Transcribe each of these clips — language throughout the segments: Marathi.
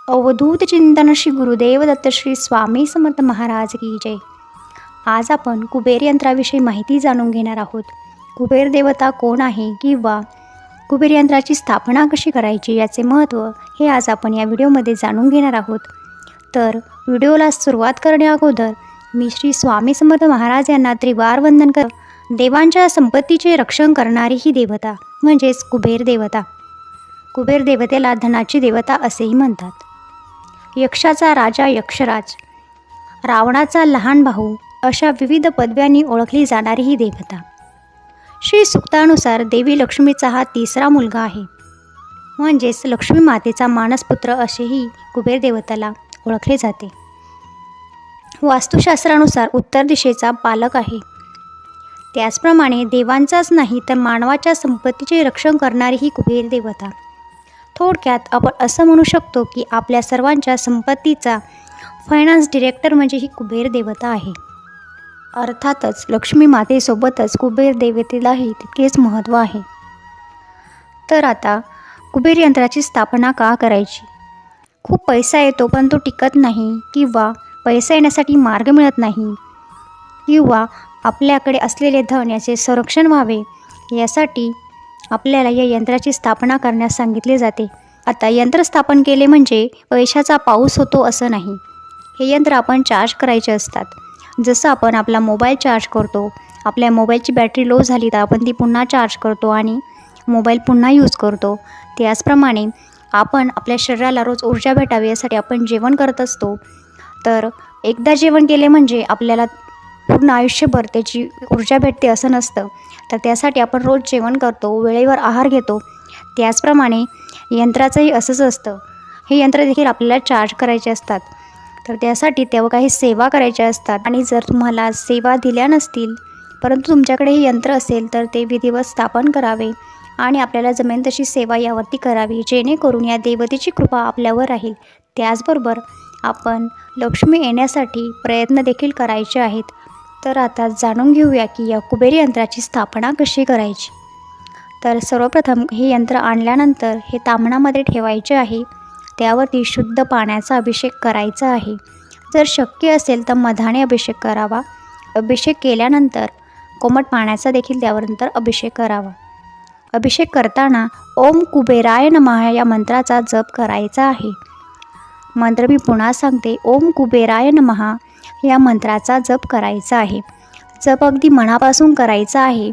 अवधूत चिंतन श्री गुरुदेव दत्त श्री स्वामी समर्थ महाराज की जय। आज आपण कुबेर यंत्राविषयी माहिती जाणून घेणार आहोत। कुबेर देवता कोण आहे किंवा कुबेर यंत्राची स्थापना कशी करायची याचे महत्त्व हे आज आपण या व्हिडिओमध्ये जाणून घेणार आहोत। तर व्हिडिओला सुरुवात करण्याअगोदर मी श्री स्वामी समर्थ महाराज यांना त्रिवार वंदन कर। देवांच्या संपत्तीचे रक्षण करणारी ही देवता म्हणजेच कुबेर देवता। कुबेर देवतेला धनाची देवता असेही म्हणतात। यक्षाचा राजा यक्षराज, रावणाचा लहान भाऊ अशा विविध पदव्यांनी ओळखली जाणारी ही देवता। श्री सूक्तानुसार देवी लक्ष्मीचा हा तिसरा मुलगा आहे, म्हणजेच लक्ष्मी मातेचा मानसपुत्र असेही कुबेर देवताला ओळखले जाते। वास्तुशास्त्रानुसार उत्तर दिशेचा पालक आहे। त्याचप्रमाणे देवांचाच नाही तर मानवाच्या संपत्तीचे रक्षण करणारी ही कुबेर देवता। थोडक्यात आपण असं म्हणू शकतो की आपल्या सर्वांच्या संपत्तीचा फायनान्स डिरेक्टर म्हणजे ही कुबेर देवता आहे। अर्थातच लक्ष्मी मातेसोबतच कुबेर देवतेलाही तितकेच महत्त्व आहे। तर आता कुबेर यंत्राची स्थापना का करायची? खूप पैसा येतो पण तो टिकत नाही, किंवा पैसा येण्यासाठी मार्ग मिळत नाही, किंवा आपल्याकडे असलेले धन याचे संरक्षण व्हावे यासाठी आपल्याला या यंत्राची स्थापना करण्यास सांगितले जाते। आता यंत्र स्थापन केले म्हणजे पैशाचा पाऊस होतो असं नाही। हे यंत्र आपण चार्ज करायचे असतात। जसं आपण आपला मोबाईल चार्ज करतो, आपल्या मोबाईलची बॅटरी लो झाली तर आपण ती पुन्हा चार्ज करतो आणि मोबाईल पुन्हा यूज करतो। त्याचप्रमाणे आपण आपल्या शरीराला रोज ऊर्जा भेटावी यासाठी आपण जेवण करत असतो। तर एकदा जेवण केले म्हणजे आपल्याला पूर्ण आयुष्यभर त्याची ऊर्जा भेटते असं नसतं। तर त्यासाठी आपण रोज जेवण करतो, वेळेवर आहार घेतो। त्याचप्रमाणे यंत्राचंही असंच असतं। हे यंत्र देखील आपल्याला चार्ज करायचे असतात, तर त्यासाठी तेव्हा काही सेवा करायच्या असतात। आणि जर तुम्हाला सेवा दिल्या नसतील परंतु तुमच्याकडे हे यंत्र असेल तर ते विधिवत स्थापन करावे आणि आपल्याला जमेल तशी सेवा यावरती करावी, जेणेकरून या देवतेची कृपा आपल्यावर राहील। त्याचबरोबर आपण लक्ष्मी येण्यासाठी प्रयत्न देखील करायचे आहेत। तर आता जाणून घेऊया की या कुबेर यंत्राची स्थापना कशी करायची। तर सर्वप्रथम हे यंत्र आणल्यानंतर हे ताम्हणामध्ये ठेवायचे आहे। त्यावरती शुद्ध पाण्याचा अभिषेक करायचा आहे। जर शक्य असेल तर मधाने अभिषेक करावा। अभिषेक केल्यानंतर कोमट पाण्याचा देखील त्यावरनंतर अभिषेक करावा। अभिषेक करताना ओम कुबेराय नमः या मंत्राचा जप करायचा आहे। मंत्र मी पुन्हा सांगते, ओम कुबेराय नमः या मंत्राचा जप करायचा आहे। जप अगदी मनापासून करायचा आहे।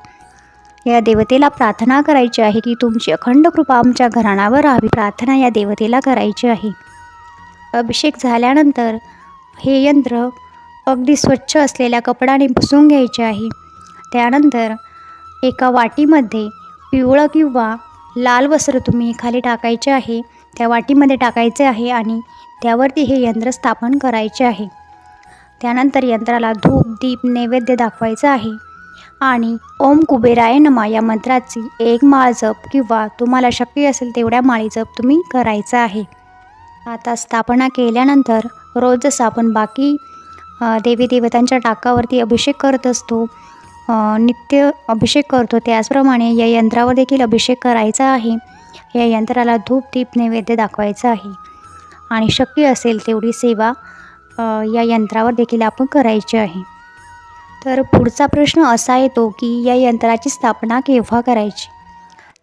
या देवतेला प्रार्थना करायची आहे की तुमची अखंड कृपा आमच्या घराण्यावर राहावी, प्रार्थना या देवतेला करायची आहे। अभिषेक झाल्यानंतर हे यंत्र अगदी स्वच्छ असलेल्या कपड्याने पुसून घ्यायचे आहे। त्यानंतर एका वाटीमध्ये पिवळं किंवा लाल वस्त्र तुम्ही खाली टाकायचे आहे, त्या वाटीमध्ये टाकायचे आहे आणि त्यावरती हे यंत्र स्थापन करायचे आहे। त्यानंतर यंत्राला धूप दीप नैवेद्य दाखवायचा आहे आणि ओम कुबेराय नमः या मंत्राची एक माळ जप किंवा तुम्हाला शक्य असेल तेवढ्या माळी जप तुम्ही करायचा आहे। आता स्थापना केल्यानंतर रोज जसं आपण बाकी देवी देवतांच्या टाकावरती अभिषेक करत असतो, नित्य अभिषेक करतो, त्याचप्रमाणे या यंत्रावर देखील अभिषेक करायचा आहे। या यंत्राला धूप दीप नैवेद्य दाखवायचा आहे आणि शक्य असेल तेवढी सेवा या यंत्रावर देखील आपण करायची आहे। तर पुढचा प्रश्न असा येतो की या यंत्राची स्थापना केव्हा करायची?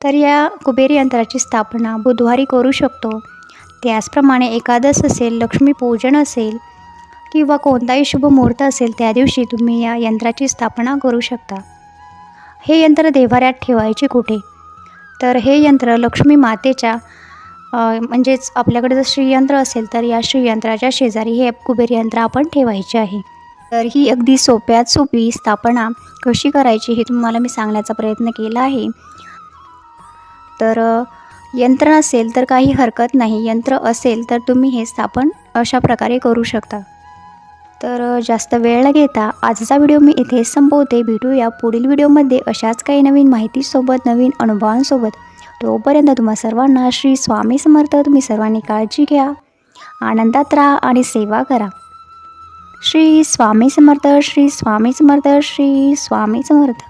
तर या कुबेर यंत्राची स्थापना बुधवारी करू शकतो। त्याचप्रमाणे एकादश असेल, लक्ष्मीपूजन असेल किंवा कोणताही शुभ मुहूर्त असेल त्या दिवशी तुम्ही या यंत्राची स्थापना करू शकता। हे यंत्र देव्हाऱ्यात ठेवायचे कुठे? तर हे यंत्र लक्ष्मी मातेच्या म्हणजेच आपल्याकडे जर श्रीयंत्र असेल तर या श्रीयंत्राच्या शेजारी हे कुबेर यंत्र आपण ठेवायचे आहे। तर ही अगदी सोप्यात सोपी स्थापना कशी करायची हे तुम्हाला मी सांगण्याचा प्रयत्न केला आहे। तर यंत्र नसेल तर काही हरकत नाही, यंत्र असेल तर तुम्ही हे स्थापन अशा प्रकारे करू शकता। तर जास्त वेळ न घेता आजचा व्हिडिओ मी इथे संपवते। भेटूया पुढील व्हिडिओमध्ये अशाच काही नवीन माहितीसोबत, नवीन अनुभवांसोबत। तोपर्यंत तुम्हा सर्वांना श्री स्वामी समर्थ। तुम्ही सर्वांनी काळजी घ्या, आनंदात राहा आणि सेवा करा। श्री स्वामी समर्थ, श्री स्वामी समर्थ, श्री स्वामी समर्थ।